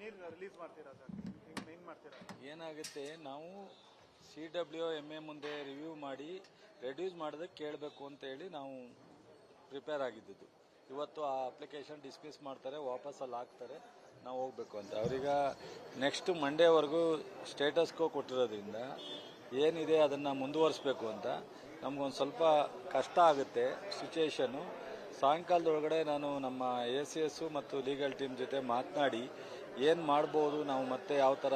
ನೀರು ರಿಲೀಸ್ ಮಾಡ್ತೀರಾ ಸರ್? ಹೆಂಗ್ ಮಾಡ್ತೀರಾ? ಏನಾಗುತ್ತೆ, ನಾವು CWMA ಮುಂದೆ ರಿವ್ಯೂ ಮಾಡಿ ರೆಡ್ಯೂಸ್ ಮಾಡೋದಕ್ಕೆ ಕೇಳಬೇಕು ಅಂತ ಹೇಳಿ ನಾವು ಪ್ರಿಪೇರ್ ಆಗಿದ್ದು. ಇವತ್ತು ಆ ಅಪ್ಲಿಕೇಶನ್ ಡಿಸ್ಮಿಸ್ ಮಾಡ್ತಾರೆ, ವಾಪಸ್ ಅಲ್ಲಿ ಹಾಕ್ತಾರೆ, ನಾವು ಹೋಗ್ಬೇಕು ಅಂತ. ಅವ್ರೀಗ ನೆಕ್ಸ್ಟ್ ಮಂಡೇವರೆಗೂ ಸ್ಟೇಟಸ್ಕೋ ಕೊಟ್ಟಿರೋದ್ರಿಂದ ಏನಿದೆ ಅದನ್ನು ಮುಂದುವರಿಸಬೇಕು ಅಂತ ನಮಗೊಂದು ಸ್ವಲ್ಪ ಕಷ್ಟ ಆಗುತ್ತೆ ಸಿಚುಯೇಷನ್ನು. ಸಾಯಂಕಾಲದೊಳಗಡೆ ನಾನು ನಮ್ಮ ACS ಮತ್ತು ಲೀಗಲ್ ಟೀಮ್ ಜೊತೆ ಮಾತನಾಡಿ ಏನು ಮಾಡ್ಬೋದು, ನಾವು ಮತ್ತೆ ಯಾವ ಥರ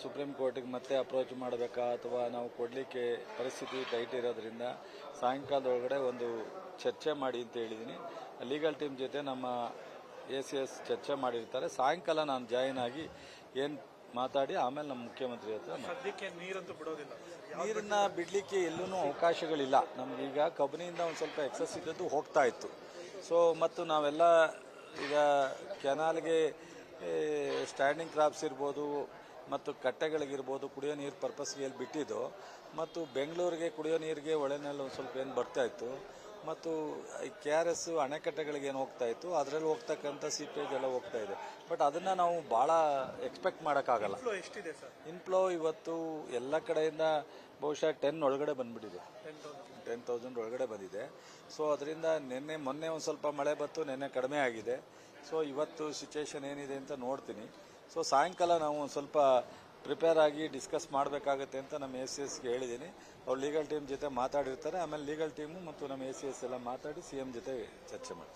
ಸುಪ್ರೀಂ ಕೋರ್ಟಿಗೆ ಮತ್ತೆ ಅಪ್ರೋಚ್ ಮಾಡಬೇಕಾ ಅಥವಾ ನಾವು ಕೊಡಲಿಕ್ಕೆ ಪರಿಸ್ಥಿತಿ ಟೈಟ್ ಇರೋದ್ರಿಂದ ಸಾಯಂಕಾಲದೊಳಗಡೆ ಒಂದು ಚರ್ಚೆ ಮಾಡಿ ಅಂತ ಹೇಳಿದ್ದೀನಿ. ಲೀಗಲ್ ಟೀಮ್ ಜೊತೆ ನಮ್ಮ ACS ಚರ್ಚೆ ಮಾಡಿರ್ತಾರೆ. ಸಾಯಂಕಾಲ ನಾನು ಜಾಯಿನ್ ಆಗಿ ಏನು ಮಾತಾಡಿ ಆಮೇಲೆ ನಮ್ಮ ಮುಖ್ಯಮಂತ್ರಿ ಹತ್ರ. ಸದ್ಯಕ್ಕೆ ನೀರಂತೂ ಬಿಡೋದಿಲ್ಲ, ನೀರನ್ನ ಬಿಡಲಿಕ್ಕೆ ಎಲ್ಲೂ ಅವಕಾಶಗಳಿಲ್ಲ. ನಮಗೀಗ ಕಬಿನಿಯಿಂದ ಒಂದು ಸ್ವಲ್ಪ ಎಕ್ಸಸ್ ಇದ್ದದ್ದು ಹೋಗ್ತಾ ಇತ್ತು. ಸೊ ಮತ್ತು ನಾವೆಲ್ಲ ಈಗ ಕೆನಾಲ್ಗೆ ಸ್ಟ್ಯಾಂಡಿಂಗ್ ಕ್ರಾಪ್ಸ್ ಇರ್ಬೋದು ಮತ್ತು ಕಟ್ಟೆಗಳಿಗಿರ್ಬೋದು ಕುಡಿಯೋ ನೀರು ಪರ್ಪಸ್ಗೆ ಎಲ್ಲಿ ಬಿಟ್ಟಿದ್ದು, ಮತ್ತು ಬೆಂಗಳೂರಿಗೆ ಕುಡಿಯೋ ನೀರಿಗೆ ಒಳೆನಲ್ಲಿ ಒಂದು ಸ್ವಲ್ಪ ಏನು ಬರ್ತಾ ಇತ್ತು, ಮತ್ತು KRS ಅಣೆಕಟ್ಟೆಗಳಿಗೆ ಏನು ಹೋಗ್ತಾ ಇತ್ತು, ಅದರಲ್ಲಿ ಹೋಗ್ತಕ್ಕಂಥ ಸೀಪೇಜ್ ಎಲ್ಲ ಹೋಗ್ತಾ ಇದೆ. ಬಟ್ ಅದನ್ನು ನಾವು ಭಾಳ ಎಕ್ಸ್ಪೆಕ್ಟ್ ಮಾಡೋಕ್ಕಾಗಲ್ಲ. ಎಷ್ಟಿದೆ ಸರ್ ಇನ್ಫ್ಲೋ? ಇವತ್ತು ಎಲ್ಲ ಕಡೆಯಿಂದ ಬಹುಶಃ 10 ಒಳಗಡೆ ಬಂದ್ಬಿಟ್ಟಿದೆ, 10,000 ಒಳಗಡೆ ಬಂದಿದೆ. ಸೊ ಅದರಿಂದ ಮೊನ್ನೆ ಒಂದು ಸ್ವಲ್ಪ ಮಳೆ ಬಂತು, ನಿನ್ನೆ ಕಡಿಮೆ ಆಗಿದೆ. ಸೊ ಇವತ್ತು ಸಿಚುಯೇಷನ್ ಏನಿದೆ ಅಂತ ನೋಡ್ತೀನಿ. ಸೊ ಸಾಯಂಕಾಲ ನಾವು ಒಂದು ಸ್ವಲ್ಪ ಪ್ರಿಪೇರ್ ಆಗಿ ಡಿಸ್ಕಸ್ ಮಾಡಬೇಕಾಗುತ್ತೆ ಅಂತ ನಮ್ಮ ACSಗೆ ಹೇಳಿದ್ದೀನಿ. ಅವ್ರು ಲೀಗಲ್ ಟೀಮ್ ಜೊತೆ ಮಾತಾಡಿರ್ತಾರೆ. ಆಮೇಲೆ ಲೀಗಲ್ ಟೀಮು ಮತ್ತು ನಮ್ಮ ACS ಎಲ್ಲ ಮಾತಾಡಿ CM ಜೊತೆ ಚರ್ಚೆ ಮಾಡ್ತಾರೆ.